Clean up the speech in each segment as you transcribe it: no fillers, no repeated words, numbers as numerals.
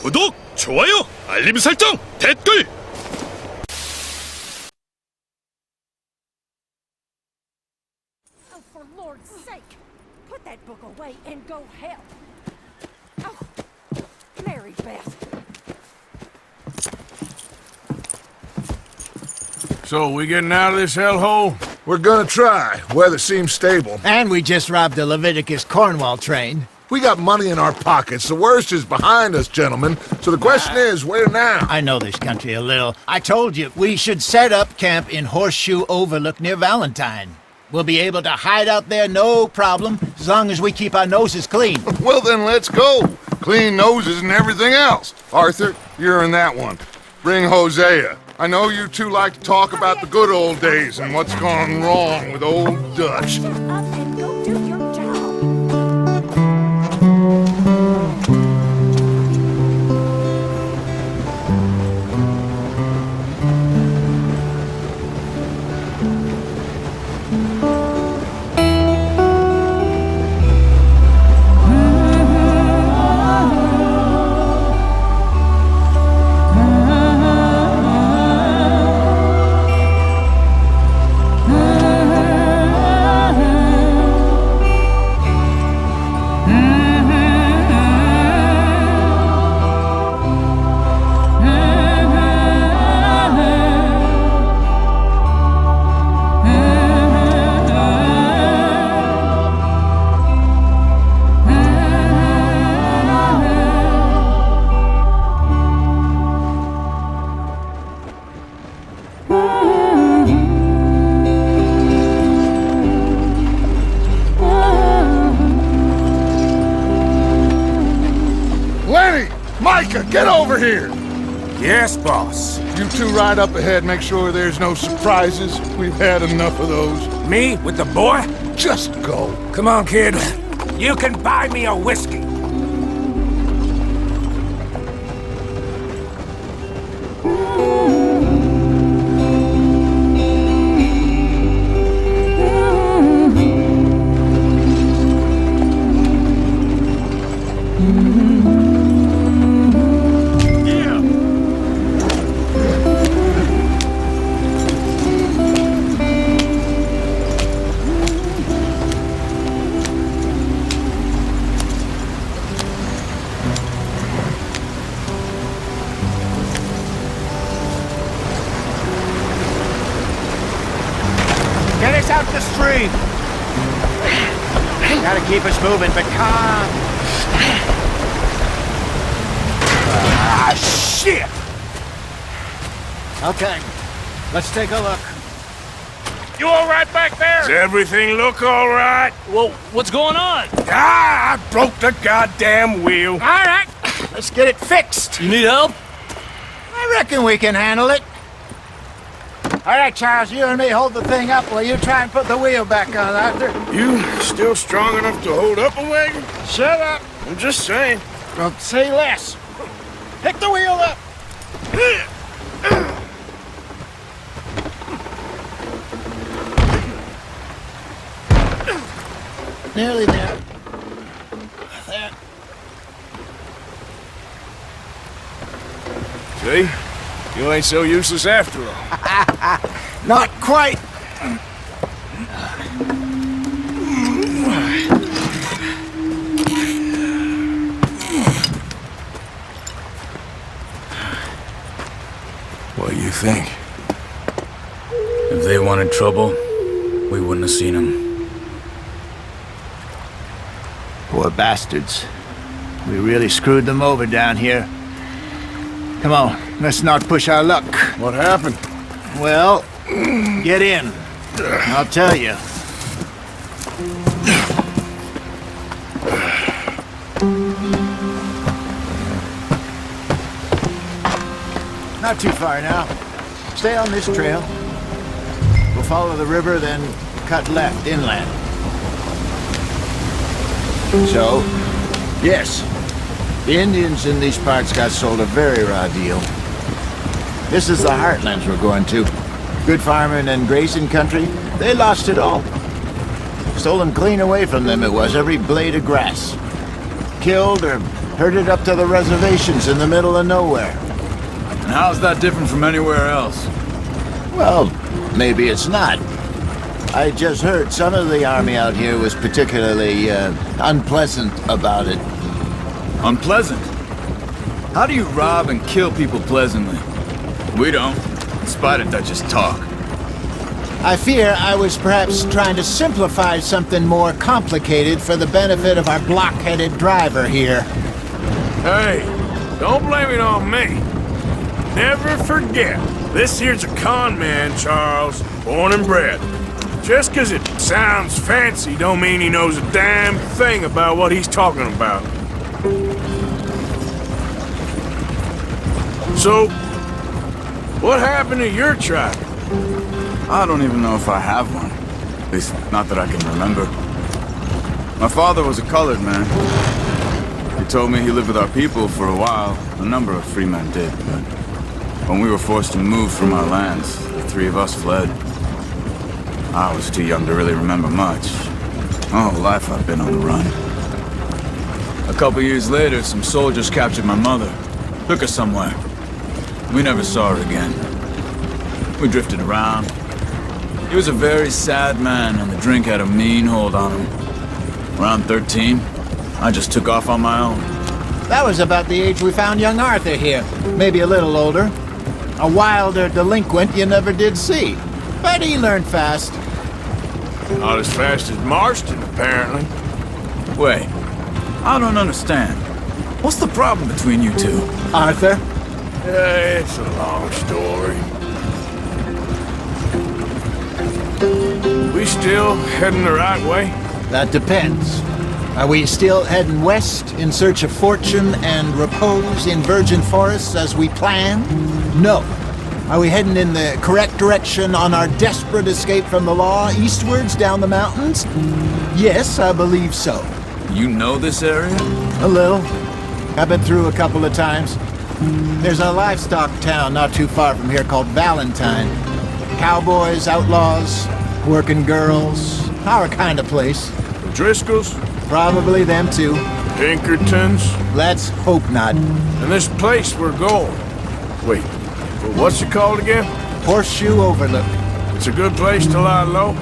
구독, 좋아요, 알림 설정, 댓글! Oh, for Lord's sake! Put that book away and go help! Oh, Mary Beth! So, we getting out of this hellhole? We're gonna try. Weather seems stable. And we just robbed the Leviticus Cornwall train. We got money in our pockets. The worst is behind us, gentlemen. So the question is, where now? I know this country a little. I told you, we should set up camp in Horseshoe Overlook near Valentine. We'll be able to hide out there, no problem, as long as we keep our noses clean. Well, then let's go. Clean noses and everything else. Arthur, you're in that one. Bring Hosea. I know you two like to talk about the good old days and what's gone wrong with old Dutch. Shut up and go do your job! Lenny! Micah, get over here! Yes, boss. You two ride up ahead, make sure there's no surprises. We've had enough of those. Me with the boy? Just go. Come on, kid. You can buy me a whiskey. Get us out the stream! Gotta keep us moving, but calm. Ah, shit! Okay, let's take a look. You all right back there? Does everything look all right? Well, what's going on? Ah, I broke the goddamn wheel. All right, let's get it fixed. You need help? I reckon we can handle it. All right, Charles, you and me hold the thing up while you try and put the wheel back on, Arthur. You still strong enough to hold up a wagon? Shut up. I'm just saying. Well, say less. Pick the wheel up. Nearly there. There. See? You ain't so useless after all. Not quite. What do you think? If they wanted trouble, we wouldn't have seen them. Poor bastards. We really screwed them over down here. Come on, let's not push our luck. What happened? Well, get in. I'll tell you. Not too far now. Stay on this trail. We'll follow the river, then cut left inland. So, yes, the Indians in these parts got sold a very raw deal. This is the heartlands we're going to. Good farming and grazing country, they lost it all. Stolen clean away from them it was, every blade of grass. killed or herded up to the reservations in the middle of nowhere. And how's that different from anywhere else? Well, maybe it's not. I just heard some of the army out here was particularly unpleasant about it. Unpleasant? How do you rob and kill people pleasantly? We don't, in spite of Dutch's talk. I fear I was perhaps trying to simplify something more complicated for the benefit of our block-headed driver here. Hey, don't blame it on me. Never forget, this here's a con man, Charles, born and bred. Just 'cause it sounds fancy don't mean he knows a damn thing about what he's talking about. So, what happened to your tribe? I don't even know if I have one. At least, not that I can remember. My father was a colored man. He told me he lived with our people for a while. A number of free men did, but when we were forced to move from our lands, the three of us fled. I was too young to really remember much. My whole life I've been on the run. A couple years later, some soldiers captured my mother. Took her somewhere. We never saw her again. We drifted around. He was a very sad man, and the drink had a mean hold on him. Around 13, I just took off on my own. That was about the age we found young Arthur here. Maybe a little older. A wilder delinquent you never did see. But he learned fast. Not as fast as Marston, apparently. Wait, I don't understand. What's the problem between you two? Arthur? It's a long story. We still heading the right way? That depends. Are we still heading west in search of fortune and repose in virgin forests as we planned? No. Are we heading in the correct direction on our desperate escape from the law eastwards down the mountains? Yes, I believe so. You know this area? A little. I've been through a couple of times. There's a livestock town not too far from here called Valentine. Cowboys, outlaws, working girls, our kind of place. The Driscolls? Probably them too. Pinkertons? Let's hope not. And this place we're going. Wait, what's it called again? Horseshoe Overlook. It's a good place to lie low?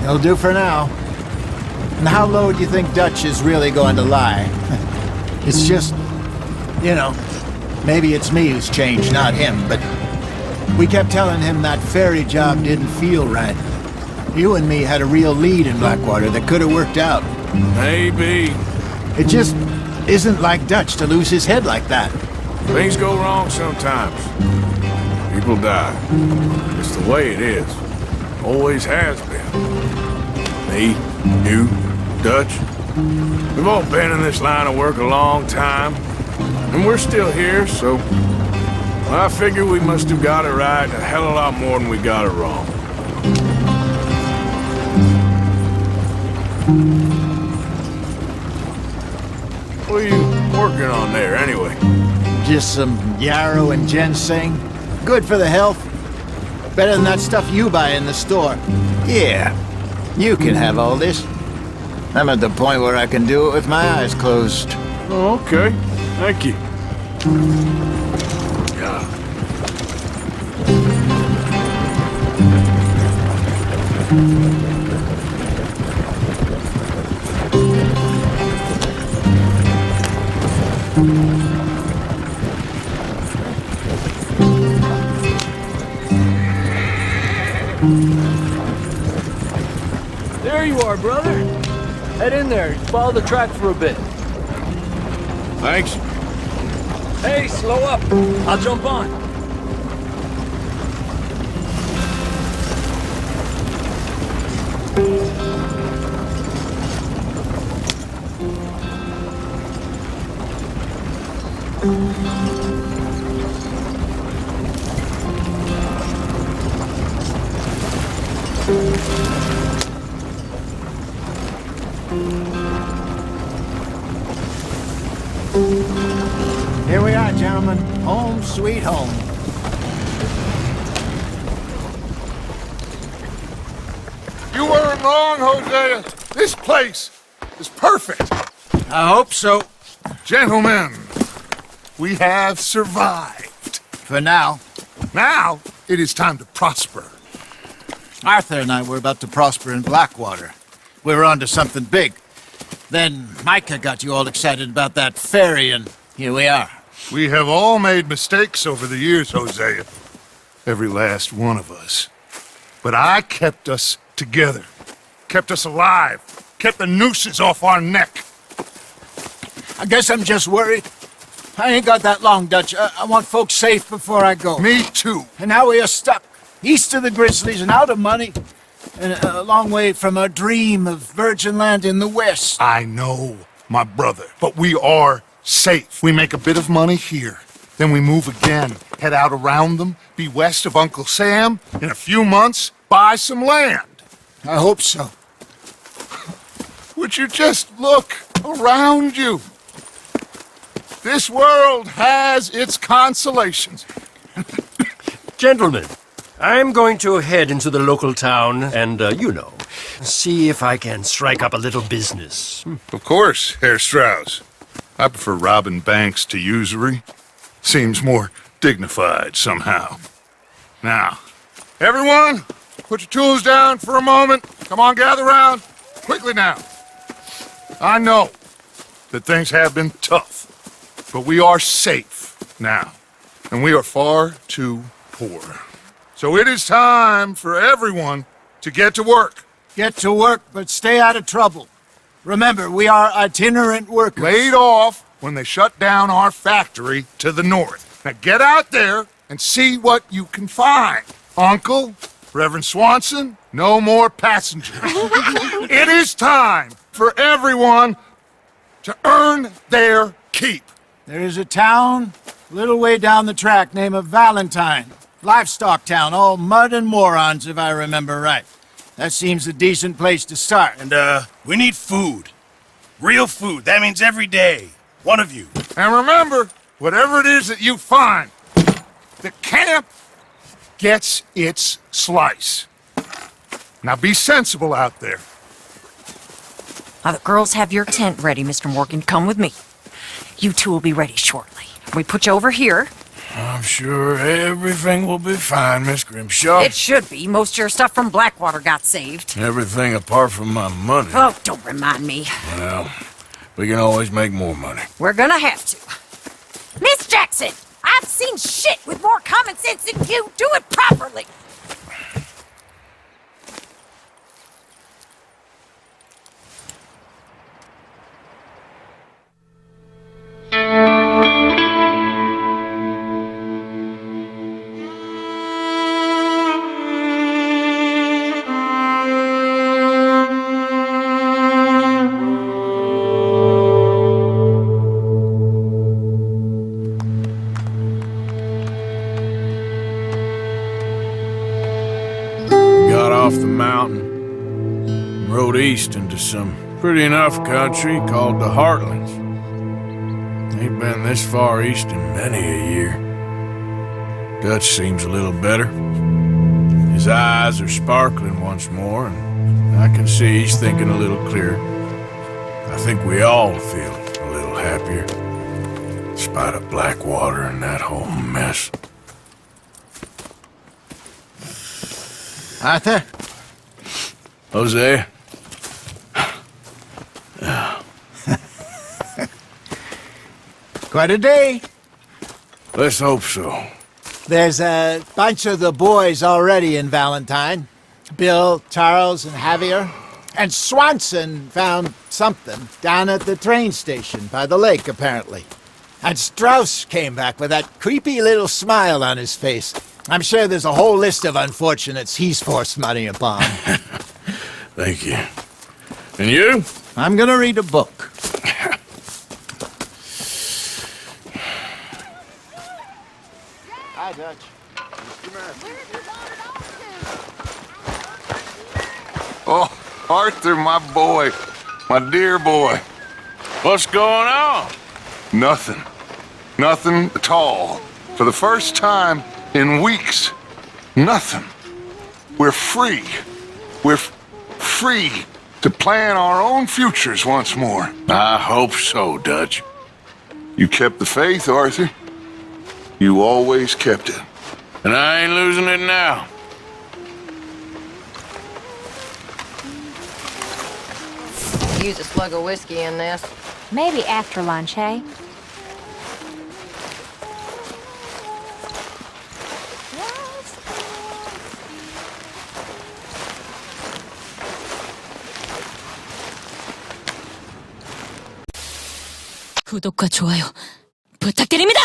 It'll do for now. And how low do you think Dutch is really going to lie? It's just, you know, maybe it's me who's changed, not him, but we kept telling him that ferry job didn't feel right. You and me had a real lead in Blackwater that could have worked out. Maybe. It just isn't like Dutch to lose his head like that. Things go wrong sometimes. People die. It's the way it is. Always has been. Me, you, Dutch. We've all been in this line of work a long time. And we're still here, so I figure we must have got it right a hell of a lot more than we got it wrong. What are you working on there, anyway? Just some yarrow and ginseng. Good for the health. Better than that stuff you buy in the store. Yeah, you can have all this. I'm at the point where I can do it with my eyes closed. Oh, okay. Thank you. Yeah. There you are, brother. Head in there. Follow the track for a bit. Thanks. Hey, slow up. I'll jump on. Here we are, gentlemen. Home sweet home. You weren't wrong, Hosea. This place is perfect. I hope so. Gentlemen, we have survived. For now. Now, it is time to prosper. Arthur and I were about to prosper in Blackwater. We were on to something big. Then Micah got you all excited about that ferry, and here we are. We have all made mistakes over the years, Hosea. Every last one of us. But I kept us together. Kept us alive. Kept the nooses off our neck. I guess I'm just worried. I ain't got that long, Dutch. I want folks safe before I go. Me too. And now we are stuck. East of the Grizzlies and out of money. And a long way from our dream of virgin land in the west. I know, my brother. But we are safe. We make a bit of money here. Then we move again. Head out around them. Be west of Uncle Sam. In a few months, buy some land. I hope so. Would you just look around you? This world has its consolations. Gentlemen, I'm going to head into the local town and, see if I can strike up a little business. Of course, Herr Strauss. I prefer robbing banks to usury. Seems more dignified somehow. Now, everyone, put your tools down for a moment. Come on, gather round. Quickly now. I know that things have been tough, but we are safe now, and we are far too poor. So it is time for everyone to get to work. Get to work, but stay out of trouble. Remember, we are itinerant workers. Laid off when they shut down our factory to the north. Now get out there and see what you can find. Uncle, Reverend Swanson, no more passengers. It is time for everyone to earn their keep. There is a town a little way down the track named Valentine. Livestock town, all mud and morons, if I remember right. That seems a decent place to start. And, we need food. Real food. That means every day. One of you. And remember, whatever it is that you find, the camp gets its slice. Now be sensible out there. The girls have your tent ready, Mr. Morgan. Come with me. You two will be ready shortly. We put you over here. I'm sure everything will be fine, Miss Grimshaw. It should be. Most of your stuff from Blackwater got saved. Everything apart from my money. Oh, don't remind me. Well, we can always make more money. We're gonna have to. Miss Jackson, I've seen shit with more common sense than you. Do it properly. Off the mountain, rode east into some pretty enough country called the Heartlands. Ain't been this far east in many a year. Dutch seems a little better. His eyes are sparkling once more, and I can see he's thinking a little clearer. I think we all feel a little happier, in spite of Blackwater and that whole mess. Arthur? Hosea? Quite a day. Let's hope so. There's a bunch of the boys already in Valentine. Bill, Charles, and Javier. And Swanson found something down at the train station by the lake, apparently. And Strauss came back with that creepy little smile on his face. I'm sure there's a whole list of unfortunates he's forced money upon. Thank you. And you? I'm gonna read a book. Hi, Dutch. Oh, Arthur, my boy. My dear boy. What's going on? Nothing. Nothing at all. For the first time in weeks. Nothing. We're free. We're free to plan our own futures once more. I hope so, Dutch. You kept the faith, Arthur. You always kept it. And I ain't losing it now. Use a slug of whiskey in this. Maybe after lunch, hey? 구독과 좋아요 부탁드립니다!